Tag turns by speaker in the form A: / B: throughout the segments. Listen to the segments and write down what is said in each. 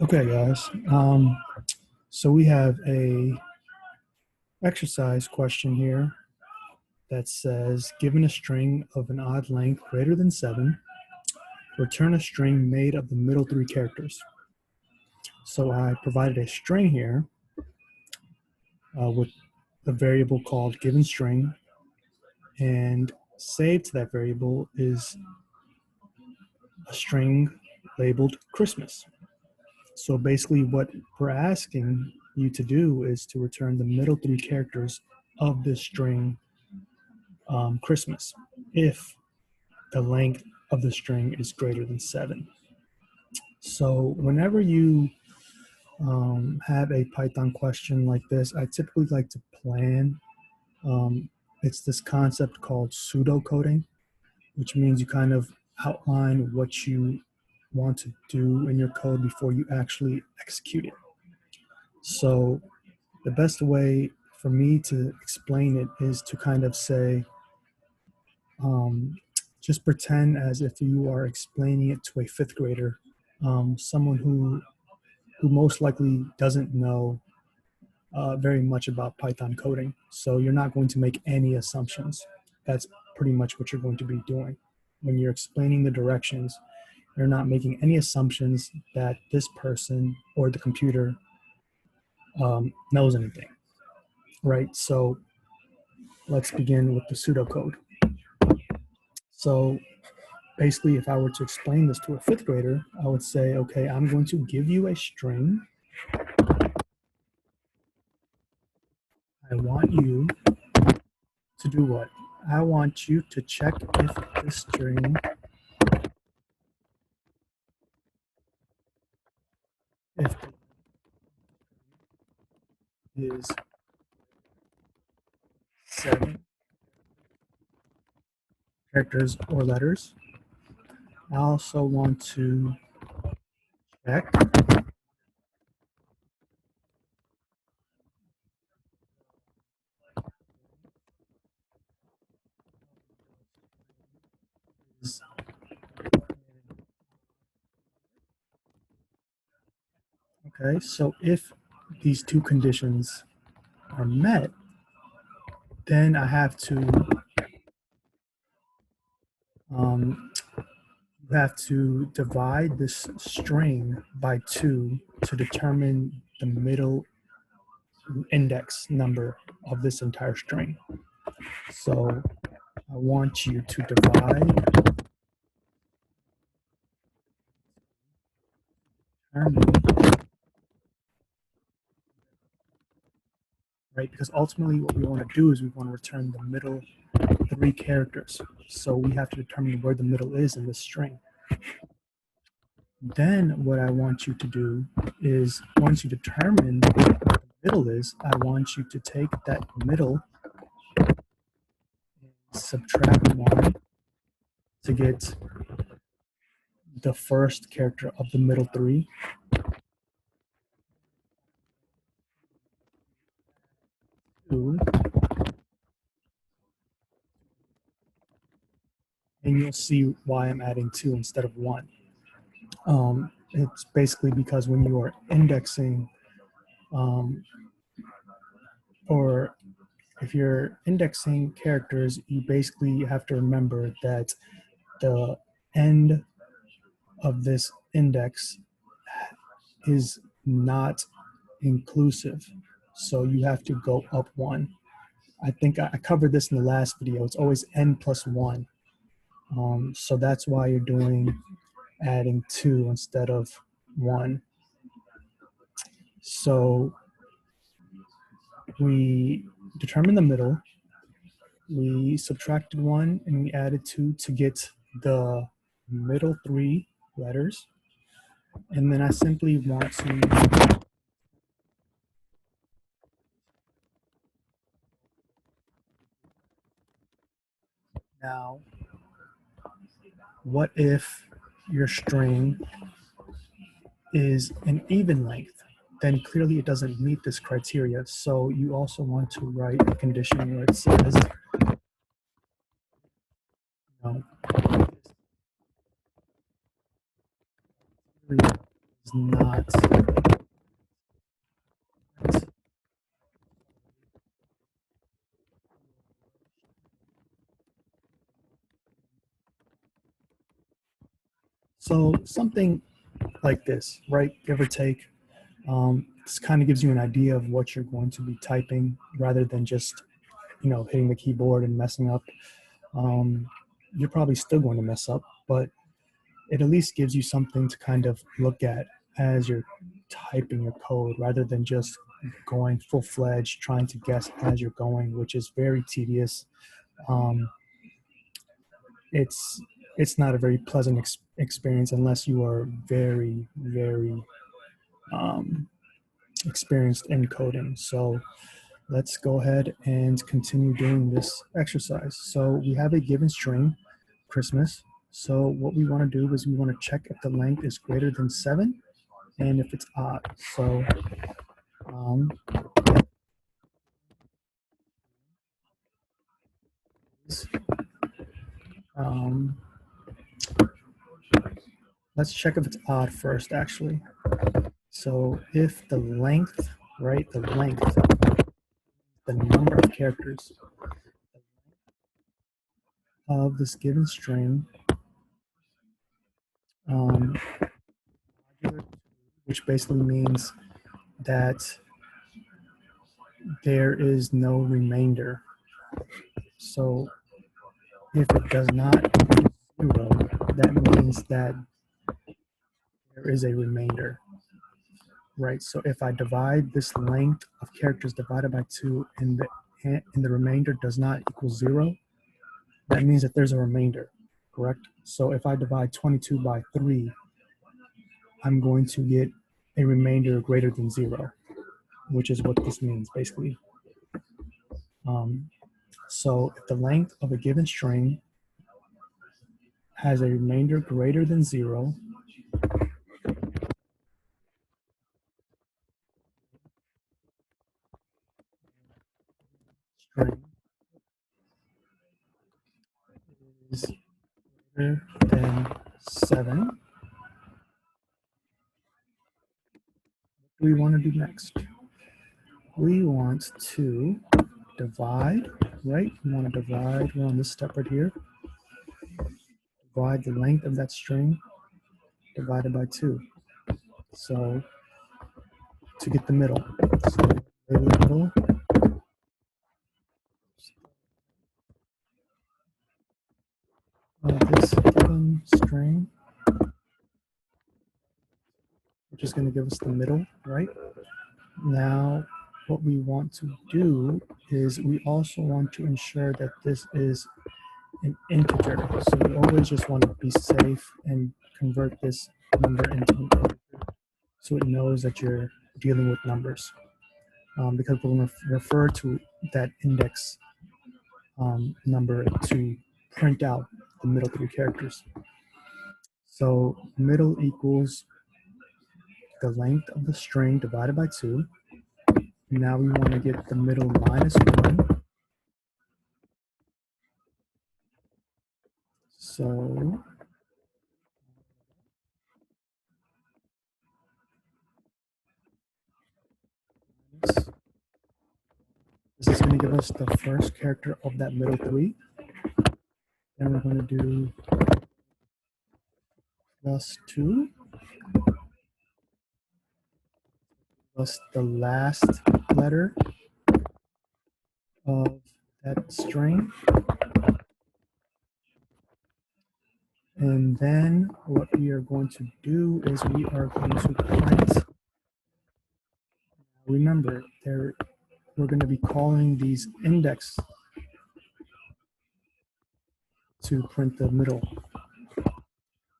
A: Okay, guys. So we have a exercise question here that says, given a string of an odd length greater than 7, return a string made of the middle 3 characters. So I provided a string here with a variable called given string, and saved to that variable is a string labeled Christmas. So basically what we're asking you to do is to return the middle 3 characters of this string Christmas if the length of the string is greater than 7. So whenever you have a Python question like this, I typically like to plan. It's this concept called pseudocoding, which means you kind of outline what you want to do in your code before you actually execute it. So the best way for me to explain it is to kind of say, just pretend as if you are explaining it to a 5th grader, someone who most likely doesn't know very much about Python coding. So you're not going to make any assumptions. That's pretty much what you're going to be doing. When you're explaining the directions, you're not making any assumptions that this person or the computer knows anything, right? So let's begin with the pseudocode. So basically, if I were to explain this to a 5th grader, I would say, okay, I'm going to give you a string. I want you to do what? I want you to check if this string is 7 characters or letters. I also want to check okay, so if these two conditions are met, then I have to divide this string by 2 to determine the middle index number of this entire string. So I want you to divide right? Because ultimately what we want to do is we want to return the middle 3 characters. So we have to determine where the middle is in this string. Then what I want you to do is, once you determine what the middle is, I want you to take that middle and subtract 1 to get the first character of the middle 3. And you'll see why I'm adding 2 instead of 1. It's basically because when you are indexing, or if you're indexing characters, you basically have to remember that the end of this index is not inclusive. So you have to go up 1. I think I covered this in the last video. It's always n plus 1. So that's why you're doing adding 2 instead of 1. So we determined the middle. We subtracted 1 and we added 2 to get the middle 3 letters. And then I simply want to now, what if your string is an even length? Then clearly it doesn't meet this criteria. So you also want to write a condition where it says, is not so something like this, right? Give or take. This kind of gives you an idea of what you're going to be typing rather than just, hitting the keyboard and messing up. You're probably still going to mess up, but it at least gives you something to kind of look at as you're typing your code rather than just going full-fledged trying to guess as you're going, which is very tedious. um, it's it's not a very pleasant experience unless you are very, very um, experienced in coding. So let's go ahead and continue doing this exercise. So we have a given string, Christmas. So what we want to do is we want to check if the length is greater than 7 and if it's odd. So um, um, let's check if it's odd first, actually. So if the length, right, the number of characters of this given string, um, which basically means that there is no remainder. So if it does not equal 0, that means that there is a remainder, right? So if I divide this length of characters divided by 2 and the remainder does not equal 0, that means that there's a remainder, correct? So if I divide 22 by 3, I'm going to get a remainder greater than 0, which is what this means basically. So if the length of a given string has a remainder greater than 0, string is greater than 7, what do we want to do next? We want to divide, right? We want to divide, we're on this step right here. Divide the length of that string divided by 2. So to get the middle. So the middle of this given string, which is going to give us the middle, right? Now, what we want to do is we also want to ensure that this is an integer. So we always just want to be safe and convert this number into an integer so it knows that you're dealing with numbers. Because we're going to refer to that index number to print out the middle 3 characters. So middle equals the length of the string divided by 2. Now we want to get the middle minus 1. So this is going to give us the first character of that middle 3. Then we're going to do plus 2 plus the last letter of that string. And then what we are going to do is we are going to print. Remember, we're going to be calling these index to print the middle.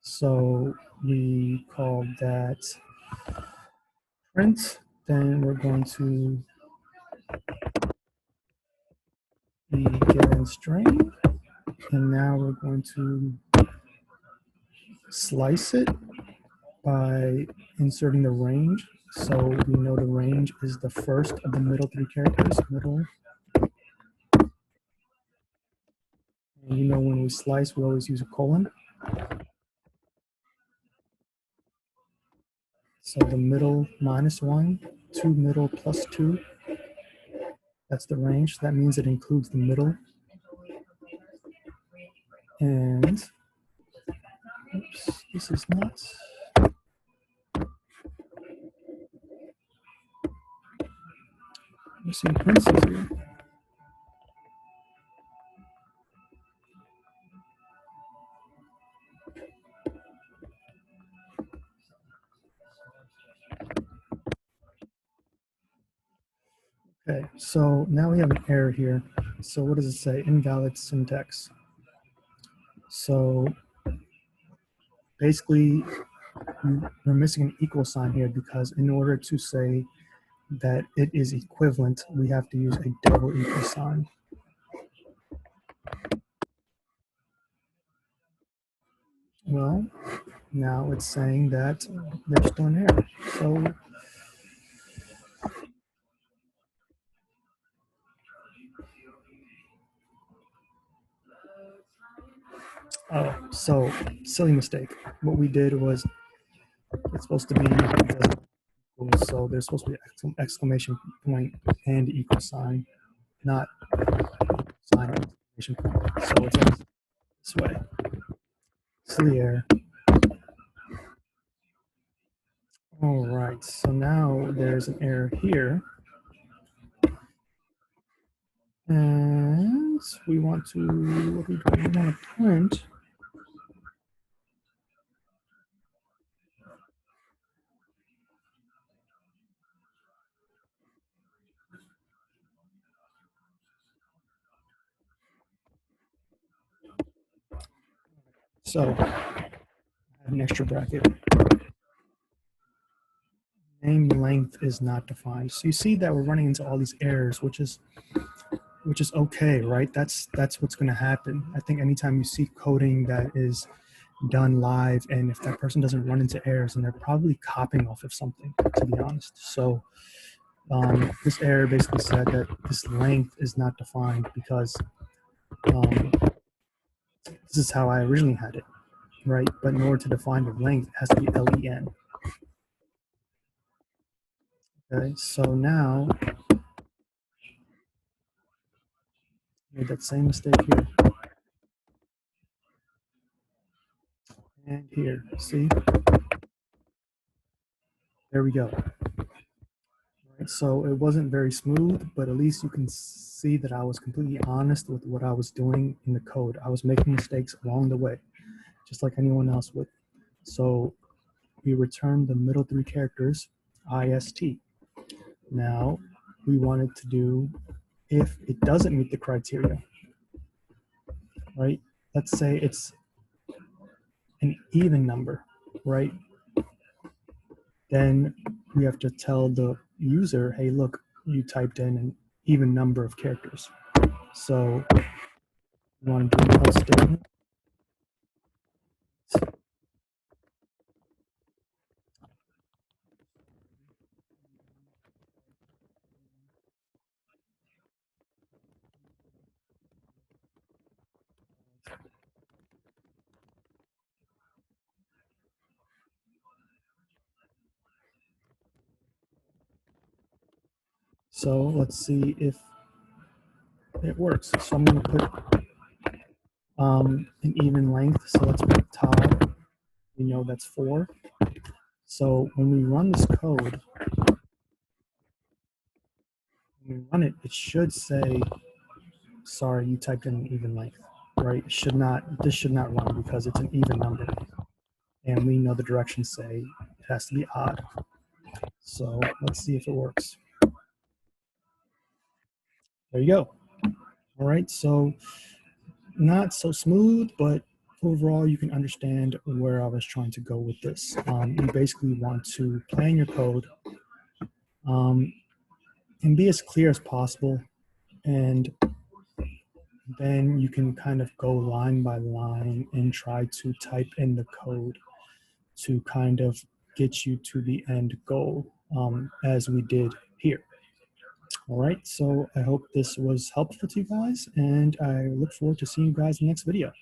A: So we call that print. Then we're going to the given string. And now we're going to slice it by inserting the range. So we know the range is the first of the middle 3 characters, middle. And you know when we slice, we always use a colon. So the middle -1, 2 middle plus 2, that's the range. That means it includes the middle. And, oops, this is not. Missing parentheses here. Okay, so now we have an error here. So what does it say? Invalid syntax. So basically, we're missing an equal sign here because in order to say that it is equivalent, we have to use a double equal sign. Well, now it's saying that there's still an error. So so silly mistake. What we did was it's supposed to be so there's supposed to be exclamation point and equal sign, not sign exclamation point. So it's this way. Silly error. All right, so now there's an error here. And we want to, what do we do? We want to print. So, an extra bracket. Name length is not defined. So you see that we're running into all these errors, which is okay, right? That's what's going to happen. I think anytime you see coding that is done live, and if that person doesn't run into errors, and they're probably copying off of something, to be honest. So this error basically said that this length is not defined because this is how I originally had it, right? But in order to define the length, it has to be len. Okay, so now made that same mistake here and here. See, there we go. Right, so it wasn't very smooth, but at least you can see that I was completely honest with what I was doing in the code. I was making mistakes along the way, just like anyone else would. So we returned the middle 3 characters, IST. Now we wanted to do if it doesn't meet the criteria, right? Let's say it's an even number, right? Then we have to tell the user, hey, look, you typed in an even number of characters. So we want to do an else statement. So let's see if it works. So I'm going to put an even length. So let's put Todd. We know that's 4. So when we run this code, when we run it, it should say, sorry, you typed in an even length, right? This should not run because it's an even number. And we know the directions say it has to be odd. So let's see if it works. There you go. All right, so not so smooth, but overall you can understand where I was trying to go with this. You basically want to plan your code and be as clear as possible, and then you can kind of go line by line and try to type in the code to kind of get you to the end goal, as we did here. All right, so I hope this was helpful to you guys, and I look forward to seeing you guys in the next video.